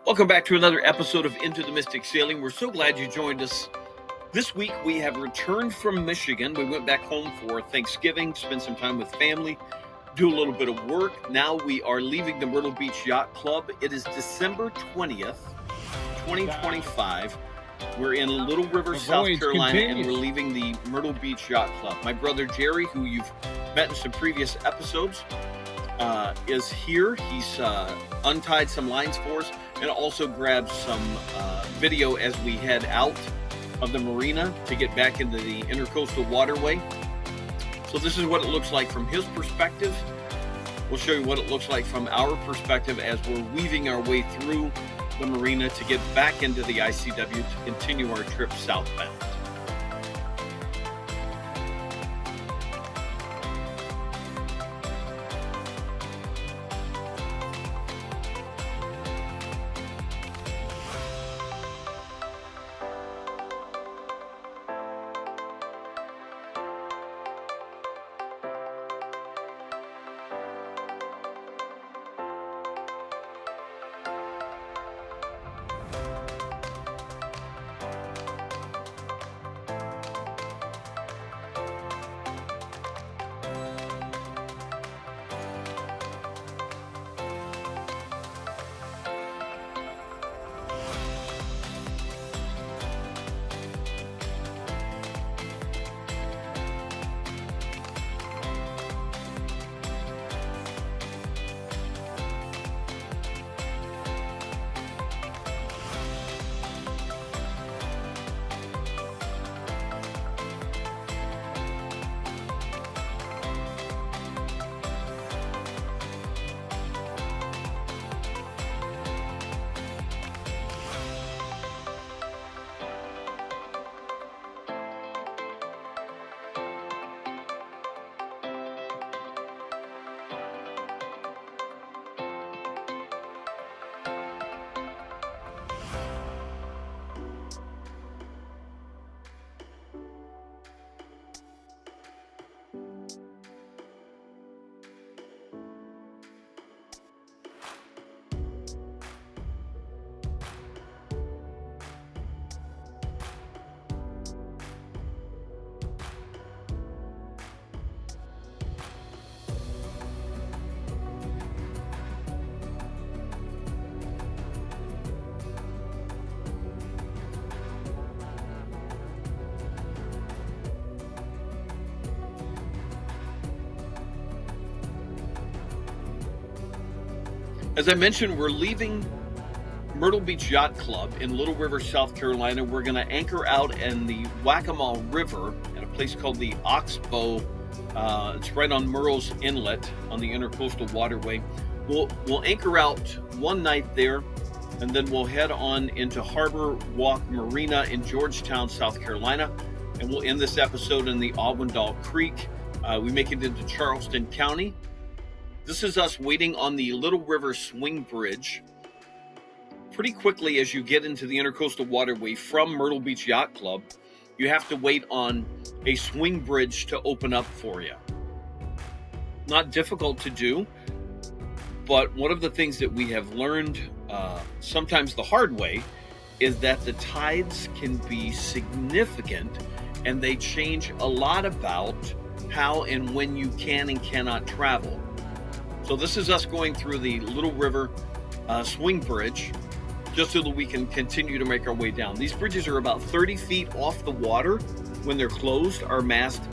Welcome back to another episode of Into the Mystic Sailing. We're so glad you joined us. This week we have returned from Michigan. We went back home for Thanksgiving, spend some time with family, do a little bit of work. Now we are leaving the Myrtle Beach Yacht Club. It is December 20th, 2025. We're in Little River, South Carolina, and we're leaving the Myrtle Beach Yacht Club. My brother Jerry, who you've met in some previous episodes, is here. He's untied some lines for us and also grabbed some video as we head out of the marina to get back into the intercoastal waterway. So this is what it looks like from his perspective. We'll show you what it looks like from our perspective as we're weaving our way through the marina to get back into the ICW to continue our trip southbound. As I mentioned, we're leaving Myrtle Beach Yacht Club in Little River, South Carolina. We're going to anchor out in the Waccamaw River at a place called the Oxbow. It's right on Murrells Inlet on the intercoastal waterway. We'll anchor out one night there, and then we'll head on into Harborwalk Marina in Georgetown, South Carolina, and we'll end this episode in the Awendaw Creek. We make it into Charleston County. This is us waiting on the Little River Swing Bridge. Pretty quickly as you get into the intercoastal waterway from Myrtle Beach Yacht Club, you have to wait on a swing bridge to open up for you. Not difficult to do, but one of the things that we have learned, sometimes the hard way, is that the tides can be significant and they change a lot about how and when you can and cannot travel. So this is us going through the Little River Swing Bridge just so that we can continue to make our way down. These bridges are about 30 feet off the water when they're closed. Our mast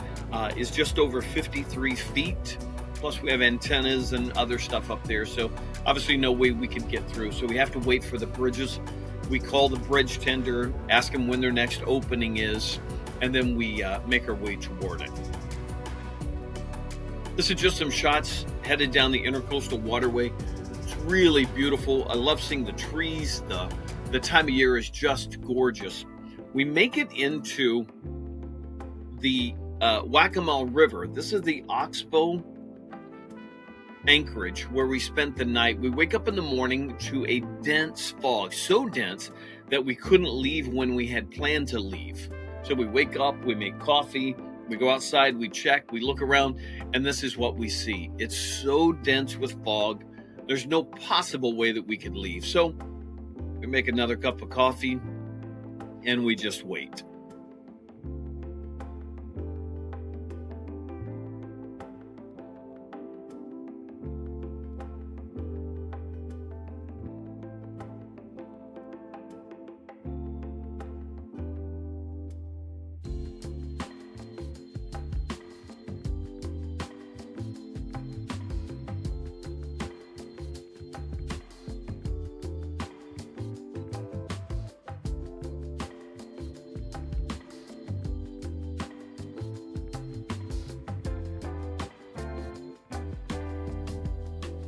is just over 53 feet. Plus we have antennas and other stuff up there. So obviously no way we can get through. So we have to wait for the bridges. We call the bridge tender, ask them when their next opening is, and then we make our way toward it. This is just some shots headed down the intercoastal waterway. It's really beautiful. I love seeing the trees. The time of year is just gorgeous. We make it into the Waccamaw River. This is the Oxbow anchorage where we spent the night. We wake up in the morning to a dense fog, so dense that we couldn't leave when we had planned to leave. So we wake up, we make coffee, we go outside, we check, we look around, and this is what we see. It's so dense with fog, there's no possible way that we could leave. So We make another cup of coffee, and we just wait.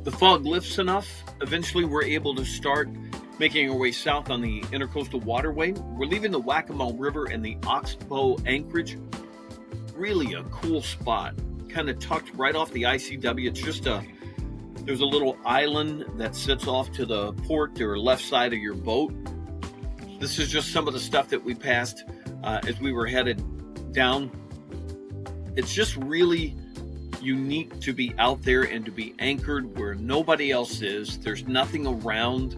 The fog lifts enough. Eventually, we're able to start making our way south on the Intercoastal Waterway. We're leaving the Waccamaw River and the Oxbow Anchorage. Really a cool spot. Kind of tucked right off the ICW. It's just there's a little island that sits off to the port or left side of your boat. This is just some of the stuff that we passed as we were headed down. It's just really unique to be out there and to be anchored where nobody else is. There's nothing around.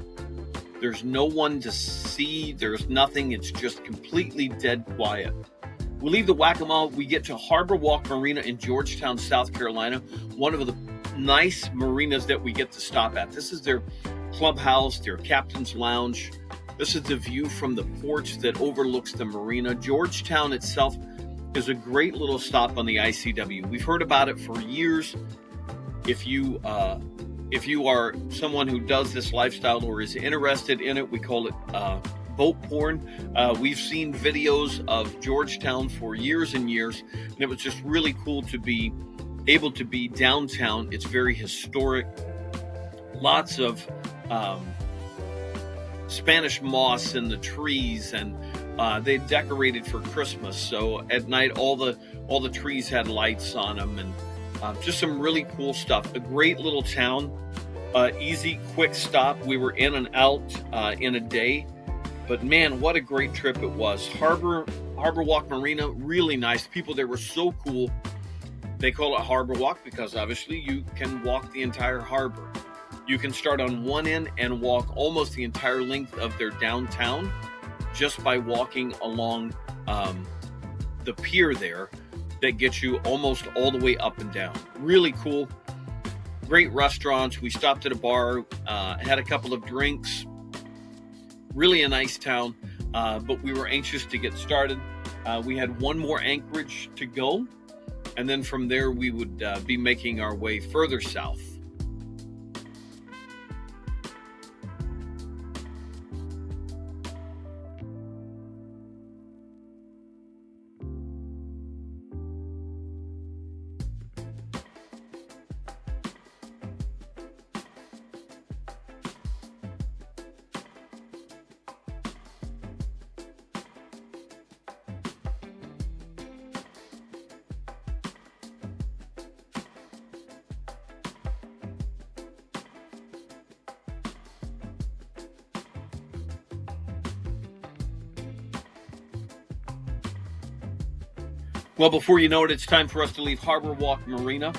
There's no one to see. There's nothing. It's just completely dead quiet. We leave the Waccamaw. We get to Harborwalk Marina in Georgetown, South Carolina. One of the nice marinas that we get to stop at. This is their clubhouse, their captain's lounge. This is the view from the porch that overlooks the marina. Georgetown itself is a great little stop on the ICW. We've heard about it for years. If you are someone who does this lifestyle or is interested in it, we call it boat porn. We've seen videos of Georgetown for years and years, and it was just really cool to be able to be downtown. It's very historic. Lots of Spanish moss in the trees, and they decorated for Christmas. So at night, all the trees had lights on them, and just some really cool stuff. A great little town, easy, quick stop. We were in and out in a day, but man, what a great trip it was. Harborwalk Marina, really nice. People there were so cool. They call it Harborwalk because obviously you can walk the entire harbor. You can start on one end and walk almost the entire length of their downtown just by walking along the pier there that gets you almost all the way up and down. Really cool. Great restaurants. We stopped at a bar, had a couple of drinks. Really a nice town, but we were anxious to get started. We had one more anchorage to go, and then from there we would be making our way further south. Well, before you know it, it's time for us to leave Harborwalk Marina.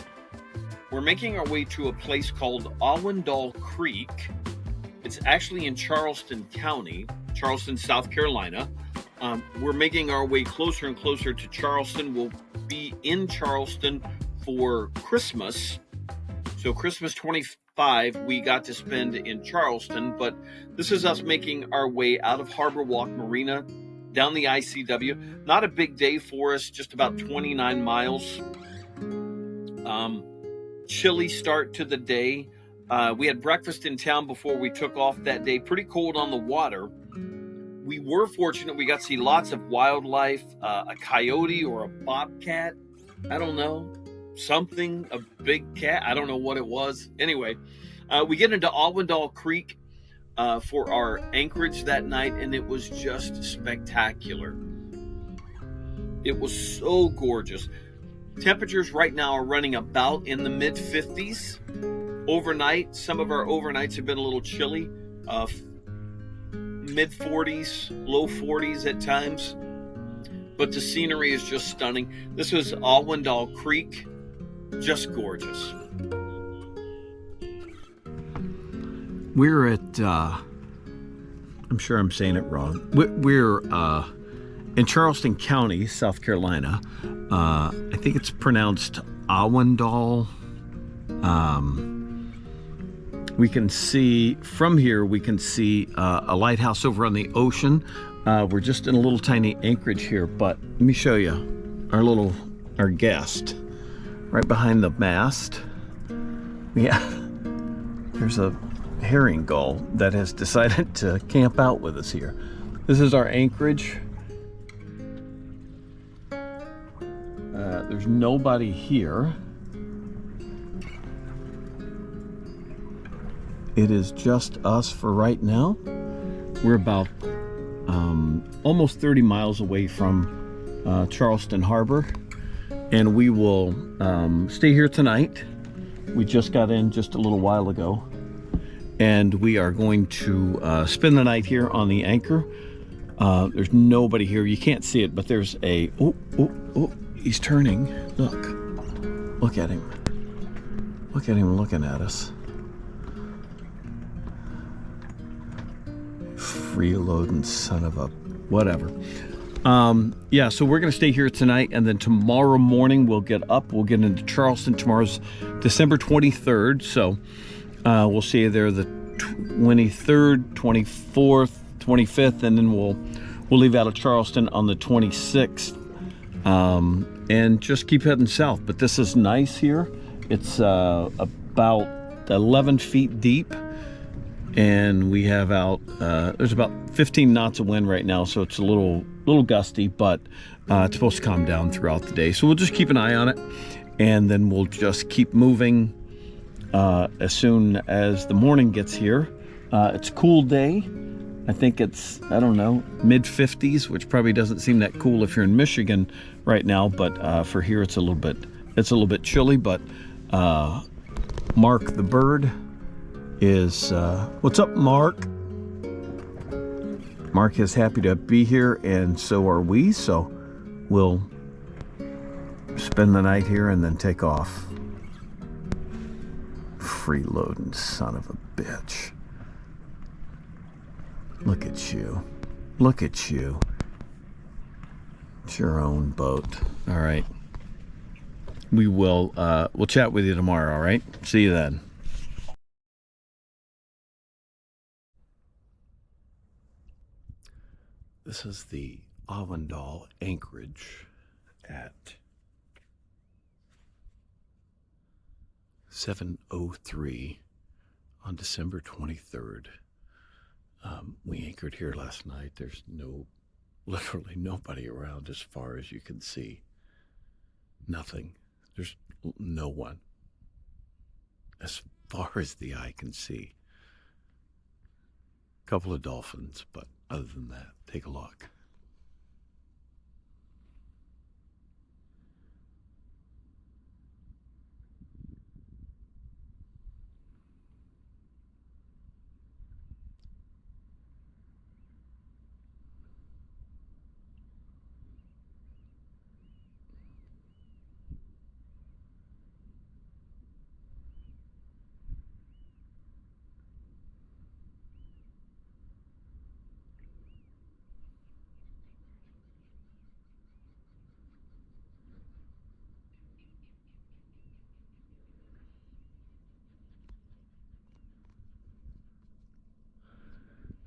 We're making our way to a place called Awendaw Creek. It's actually in Charleston County, Charleston, South Carolina. We're making our way closer and closer to Charleston. We'll be in Charleston for Christmas. So Christmas 25, we got to spend in Charleston, but this is us making our way out of Harborwalk Marina down the ICW. Not a big day for us, just about 29 miles. Chilly start to the day. We had breakfast in town before we took off that day. Pretty cold on the water. We were fortunate. We got to see lots of wildlife, a coyote or a bobcat. I don't know. Something, a big cat. I don't know what it was. Anyway, we get into Awendaw Creek for our anchorage that night, and it was just spectacular. It was so gorgeous. Temperatures right now are running about in the mid 50s. Overnight, some of our overnights have been a little chilly, mid 40s, low 40s at times. But the scenery is just stunning. This was Awendaw Creek, just gorgeous. We're at I'm sure I'm saying it wrong. We're in Charleston County, South Carolina. I think it's pronounced Awendaw. We can see, from here, we can see a lighthouse over on the ocean. We're just in a little tiny anchorage here, but let me show you our guest. Right behind the mast, there's a herring gull that has decided to camp out with us here. This is our anchorage. There's nobody here. It is just us for right now. We're about almost 30 miles away from Charleston Harbor, and we will stay here tonight. We just got in just a little while ago, and we are going to spend the night here on the anchor. There's nobody here. You can't see it, but there's a he's turning. Look at him. Look at him looking at us. Freeloading son of a whatever. Yeah, so we're gonna stay here tonight, and then tomorrow morning we'll get up. We'll get into Charleston. Tomorrow's December 23rd, so we'll see you there the 23rd, 24th, 25th, and then we'll leave out of Charleston on the 26th, and just keep heading south. But this is nice here. It's about 11 feet deep, and we have out there's about 15 knots of wind right now, so it's a little gusty, but it's supposed to calm down throughout the day. So we'll just keep an eye on it, and then we'll just keep moving as soon as the morning gets here. It's a cool day. I think it's, I don't know, mid 50s, which probably doesn't seem that cool if you're in Michigan right now, but for here it's a little bit chilly. But Mark the bird is what's up, Mark? Mark is happy to be here, and so are we, so we'll spend the night here and then take off. Freeloading son of a bitch. Look at you. Look at you. It's your own boat. All right. We'll chat with you tomorrow, all right? See you then. This is the Awendaw anchorage at 7:03 on December 23rd. We anchored here last night. There's literally nobody around as far as you can see. Nothing. There's no one as far as the eye can see. A couple of dolphins, but other than that, take a look.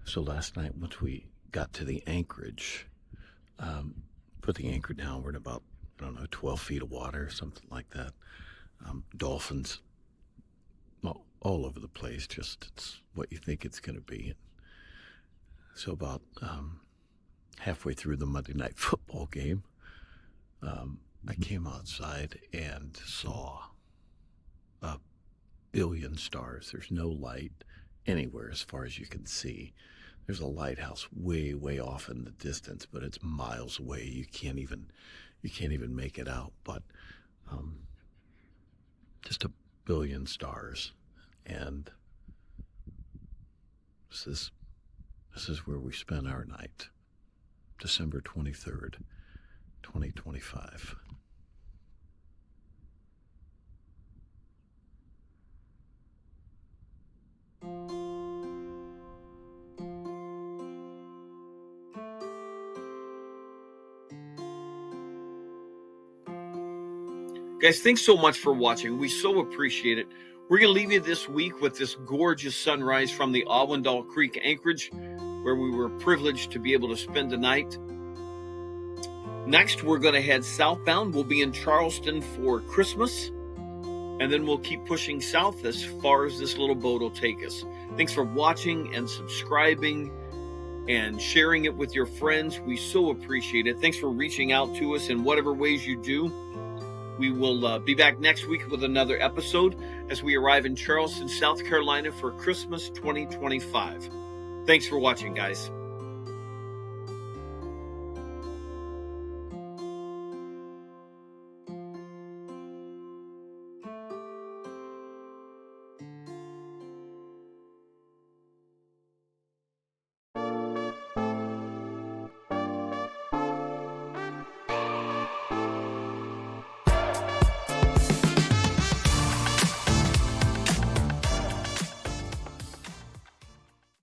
So last night, once we got to the anchorage, put the anchor down, we're in about, 12 feet of water, something like that. Dolphins all over the place, just it's what you think it's going to be. So about halfway through the Monday night football game, I came outside and saw a billion stars. There's no light anywhere as far as you can see. There's a lighthouse way, way off in the distance, but it's miles away. You can't even make it out. But just a billion stars, and this is where we spent our night, December 23rd, 2025. Guys, thanks so much for watching. We so appreciate it. We're going to leave you this week with this gorgeous sunrise from the Awendaw Creek anchorage, where we were privileged to be able to spend the night. Next, we're going to head southbound. We'll be in Charleston for Christmas, and then we'll keep pushing south as far as this little boat will take us. Thanks for watching and subscribing and sharing it with your friends. We so appreciate it. Thanks for reaching out to us in whatever ways you do. We will be back next week with another episode as we arrive in Charleston, South Carolina for Christmas 2025. Thanks for watching, guys.